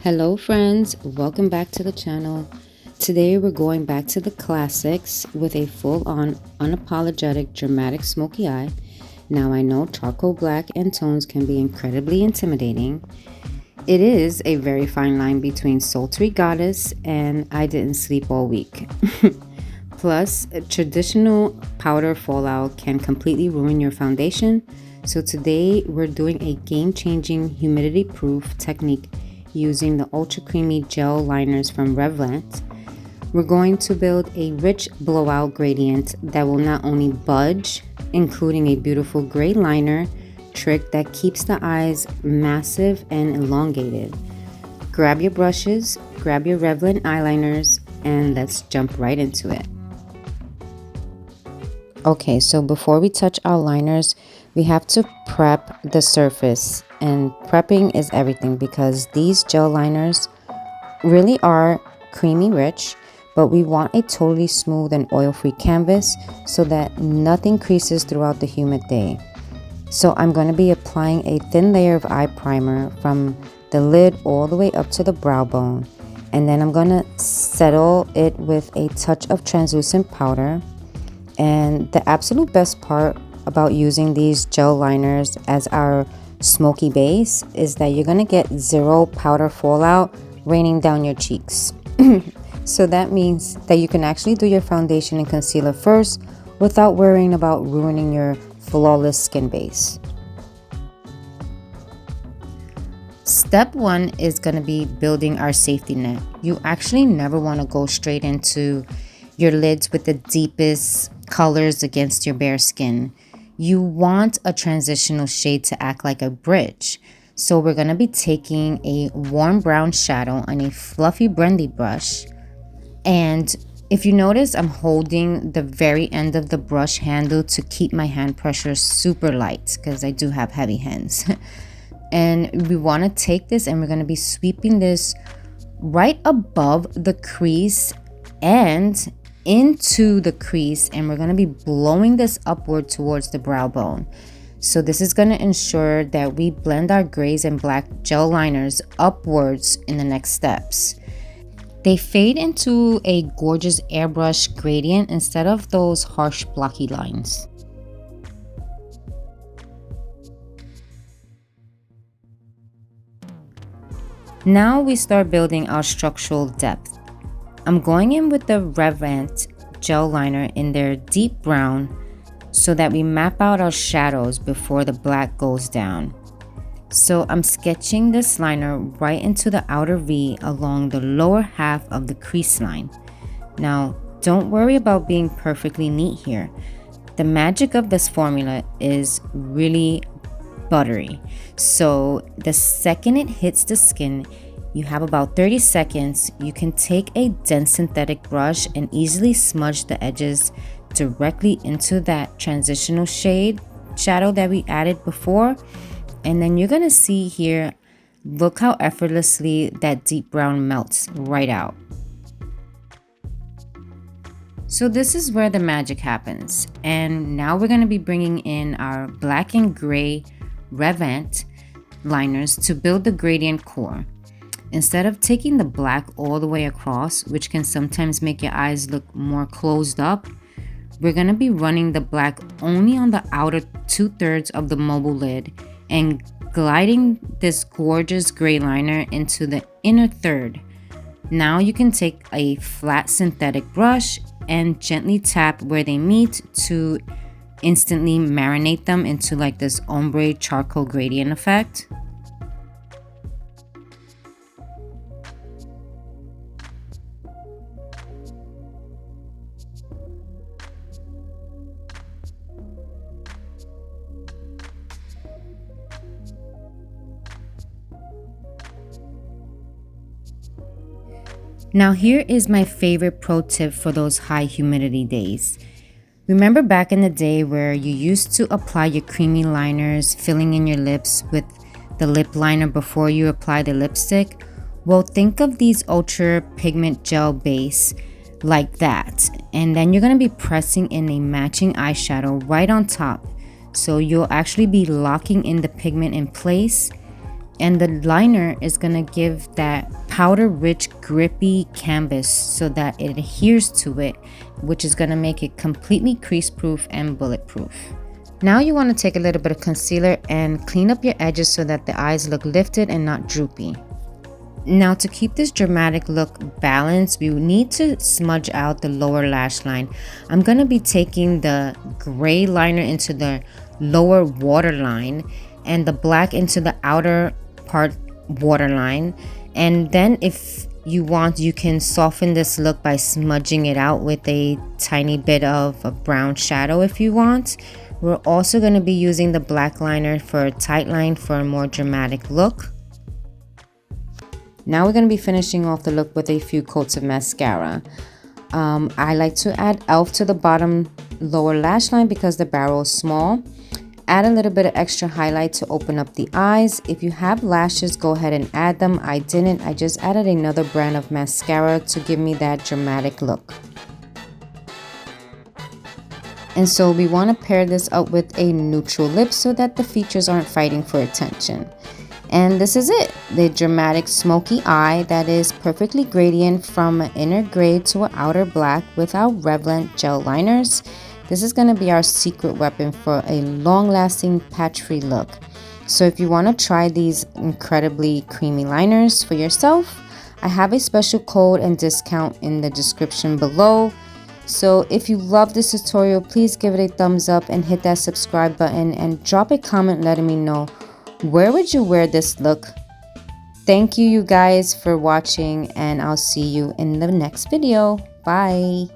Hello friends, welcome back to the channel. Today we're going back to the classics with a full-on unapologetic dramatic smoky eye. Now I know charcoal black and tones can be incredibly intimidating. It is a very fine line between sultry goddess and I didn't sleep all week. Plus, traditional powder fallout can completely ruin your foundation. So today we're doing a game-changing humidity-proof technique using the ultra creamy gel liners from Revant. We're going to build a rich blowout gradient that will not only budge, including a beautiful gray liner trick that keeps the eyes massive and elongated. Grab your brushes, grab your Revant eyeliners, and let's jump right into it. Okay, so before we touch our liners, we have to prep the surface, and prepping is everything because these gel liners really are creamy rich, but we want a totally smooth and oil-free canvas so that nothing creases throughout the humid day. So I'm going to be applying a thin layer of eye primer from the lid all the way up to the brow bone, and then I'm going to settle it with a touch of translucent powder. And the absolute best part about using these gel liners as our smoky base is that you're going to get zero powder fallout raining down your cheeks. So that means that you can actually do your foundation and concealer first without worrying about ruining your flawless skin base. Step one is going to be building our safety net. You actually never want to go straight into your lids with the deepest colors against your bare skin. You want a transitional shade to act like a bridge. So we're going to be taking a warm brown shadow on a fluffy brandy brush. And if you notice, I'm holding the very end of the brush handle to keep my hand pressure super light because I do have heavy hands. And we want to take this and we're going to be sweeping this right above the crease and into the crease, and we're going to be blowing this upward towards the brow bone. So this is going to ensure that we blend our grays and black gel liners upwards in the next steps. They fade into a gorgeous airbrush gradient instead of those harsh blocky lines. Now we start building our structural depth. I'm going in with the Revant gel liner in their deep brown so that we map out our shadows before the black goes down. So I'm sketching this liner right into the outer V along the lower half of the crease line. Now, don't worry about being perfectly neat here. The magic of this formula is really buttery. So the second it hits the skin, you have about 30 seconds. You can take a dense synthetic brush and easily smudge the edges directly into that transitional shade shadow that we added before. And then you're gonna see here, look how effortlessly that deep brown melts right out. So this is where the magic happens. And now we're gonna be bringing in our black and gray Revant liners to build the gradient core. Instead of taking the black all the way across, which can sometimes make your eyes look more closed up, we're going to be running the black only on the outer 2/3 of the mobile lid and gliding this gorgeous gray liner into the inner third. Now you can take a flat synthetic brush and gently tap where they meet to instantly marinate them into like this ombre charcoal gradient effect. Now here is my favorite pro tip for those high humidity days. Remember back in the day where you used to apply your creamy liners, filling in your lips with the lip liner before you apply the lipstick? Well, think of these ultra pigment gel base like that. And then you're going to be pressing in a matching eyeshadow right on top. So you'll actually be locking in the pigment in place And the liner is gonna give that powder rich grippy canvas so that it adheres to it, which is gonna make it completely crease proof and bulletproof. Now you want to take a little bit of concealer and clean up your edges so that the eyes look lifted and not droopy. Now to keep this dramatic look balanced, we need to smudge out the lower lash line. I'm going to be taking the gray liner into the lower waterline and the black into the outer part waterline. And then if you want, you can soften this look by smudging it out with a tiny bit of a brown shadow if you want. We're also going to be using the black liner for a tight line for a more dramatic look. Now we're going to be finishing off the look with a few coats of mascara. I like to add e.l.f. to the bottom lower lash line because the barrel is small. Add a little bit of extra highlight to open up the eyes. If you have lashes, go ahead and add them. I didn't. I just added another brand of mascara to give me that dramatic look. And so we want to pair this up with a neutral lip so that the features aren't fighting for attention. And this is it, the dramatic smoky eye that is perfectly gradient from an inner gray to an outer black with our Revant gel liners. This is going to be our secret weapon for a long-lasting patch-free look. So if you want to try these incredibly creamy liners for yourself, I have a special code and discount in the description below. So if you love this tutorial, please give it a thumbs up and hit that subscribe button and drop a comment letting me know where would you wear this look. Thank you guys for watching, and I'll see you in the next video. Bye.